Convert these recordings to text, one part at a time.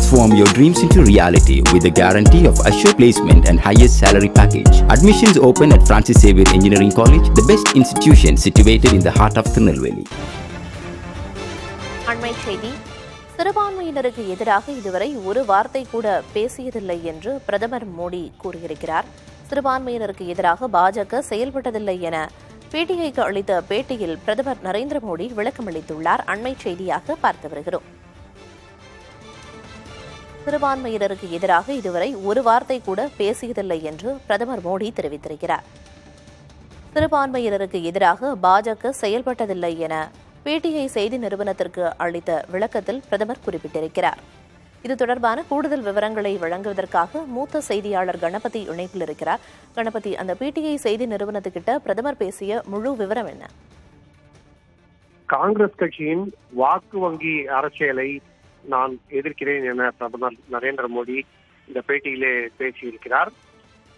Transform your dreams into reality with the guarantee of assured placement and highest salary package. Admissions open at Francis Xavier Engineering College, the best institution situated in the heart of Tirunelveli. அண்மை செய்தி. சிறுபான்மையினருக்கு எதிராக இதுவரை ஒரு வார்த்தை கூட பேசியதில்லை என்று பிரதமர் மோடி கூறியிருக்கிறார். சிறுபான்மையினருக்கு எதிராக பாஜக செயல்பட்டதில்லை என பிடிஐக்கு அளித்த பேட்டியில் பிரதமர் நரேந்திர மோடி விளக்கமளித்துள்ளார். அண்மை செய்தியாக பார்த்து வருகிறோம். சிறுபான்மையினருக்கு எதிராக இதுவரை ஒரு வார்த்தை கூட பேசியதில்லை என்று பிரதமர் மோடி தெரிவித்திருக்கிறார். சிறுபான்மையினருக்கு எதிராக பாஜக செயல்பட்டதில்லை என பிடிஐ செய்தி நிறுவனத்திற்கு அளித்த விளக்கத்தில் பிரதமர் குறிப்பிட்டிருக்கிறார். இது தொடர்பான கூடுதல் விவரங்களை வழங்குவதற்காக மூத்த செய்தியாளர் கணபதி இணைப்பில் இருக்கிறார். கணபதி, அந்த பிடிஐ செய்தி நிறுவனத்துக்கிட்ட பிரதமர் பேசிய முழு விவரம் என்ன? காங்கிரஸ் கட்சியின் வாக்கு வங்கி அரசியலை நான் எதிர்க்கிறேன் என பிரதமர் நரேந்திர மோடி இந்த பேட்டியிலே பேசியிருக்கிறார்.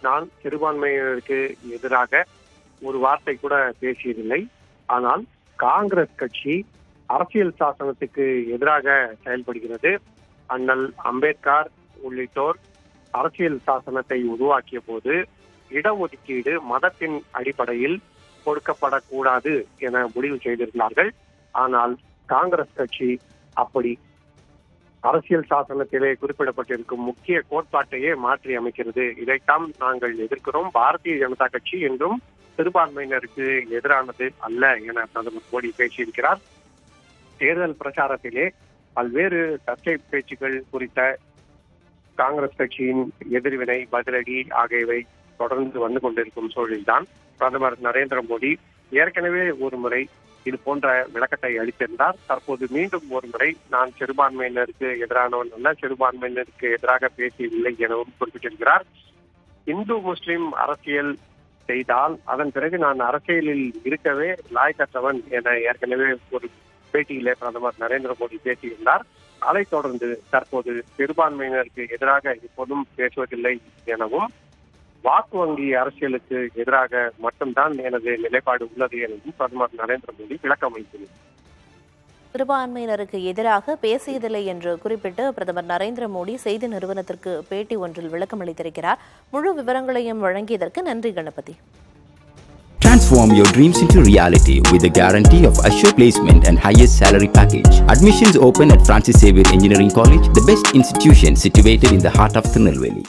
நான் சிறுபான்மையினருக்கு எதிராக ஒரு வார்த்தை கூட பேசியதில்லை. ஆனால் காங்கிரஸ் கட்சி அரசியல் சாசனத்துக்கு எதிராக செயல்படுகிறது. அண்ணல் அம்பேத்கர் உள்ளிட்டோர் அரசியல் சாசனத்தை உருவாக்கிய போது இடஒதுக்கீடு மதத்தின் அடிப்படையில் கொடுக்கப்படக்கூடாது என முடிவு செய்திருந்தார்கள். ஆனால் காங்கிரஸ் கட்சி அப்படி அரசியல் சாசனத்திலே குறிப்பிடப்பட்டிருக்கும் முக்கிய கோட்பாட்டையே மாற்றி அமைக்கிறது. இதைத்தான் நாங்கள் எதிர்க்கிறோம். பாரதிய ஜனதா கட்சி என்றும் சிறுபான்மையினருக்கு எதிரானது அல்ல என பிரதமர் மோடி பேசியிருக்கிறார். தேர்தல் பிரச்சாரத்திலே பல்வேறு சர்ச்சை பேச்சுக்கள் குறித்த காங்கிரஸ் கட்சியின் எதிர்வினை, பதிலடி ஆகியவை தொடர்ந்து வந்து கொண்டிருக்கும் சூழலில்தான் பிரதமர் நரேந்திர மோடி ஏற்கனவே ஒரு முறை இது போன்ற விளக்கத்தை அளித்திருந்தார். தற்போது மீண்டும் ஒரு முறை நான் சிறுபான்மையினருக்கு எதிரானவன் அல்ல, சிறுபான்மையினருக்கு எதிராக பேசியதில்லை எனவும் குறிப்பிட்டிருக்கிறார். இந்து முஸ்லிம் அரசியல் செய்தால் அதன் பிறகு நான் அரசியலில் இருக்கவே லாயக்கற்றவன் என ஏற்கனவே ஒரு பேட்டியிலே பிரதமர் நரேந்திர மோடி பேசியிருந்தார். அதைத் தொடர்ந்து தற்போது சிறுபான்மையினருக்கு எதிராக எப்போதும் பேசுவதில்லை எனவும் வாக்கு வங்கி அரசியலுக்கு எதிராக மட்டும்தான் எனது நிலைப்பாடு உள்ளது எனவும் பிரதமர் நரேந்திர மோடி விளக்கம் அளித்துள்ளார். சிறுபான்மையினருக்கு எதிராக பேசியதில்லை என்று குறிப்பிட்டு பிரதமர் நரேந்திர மோடி செய்தி நிறுவனத்திற்கு பேட்டி ஒன்றில் விளக்கம் அளித்திருக்கிறார். முழு விவரங்களையும் வழங்கியதற்கு நன்றி Ganapathi. Transform your dreams into reality with the guarantee of assured placement and highest salary package. Admissions open at Francis Xavier Engineering College, the best institution situated in the heart of Tirunelveli.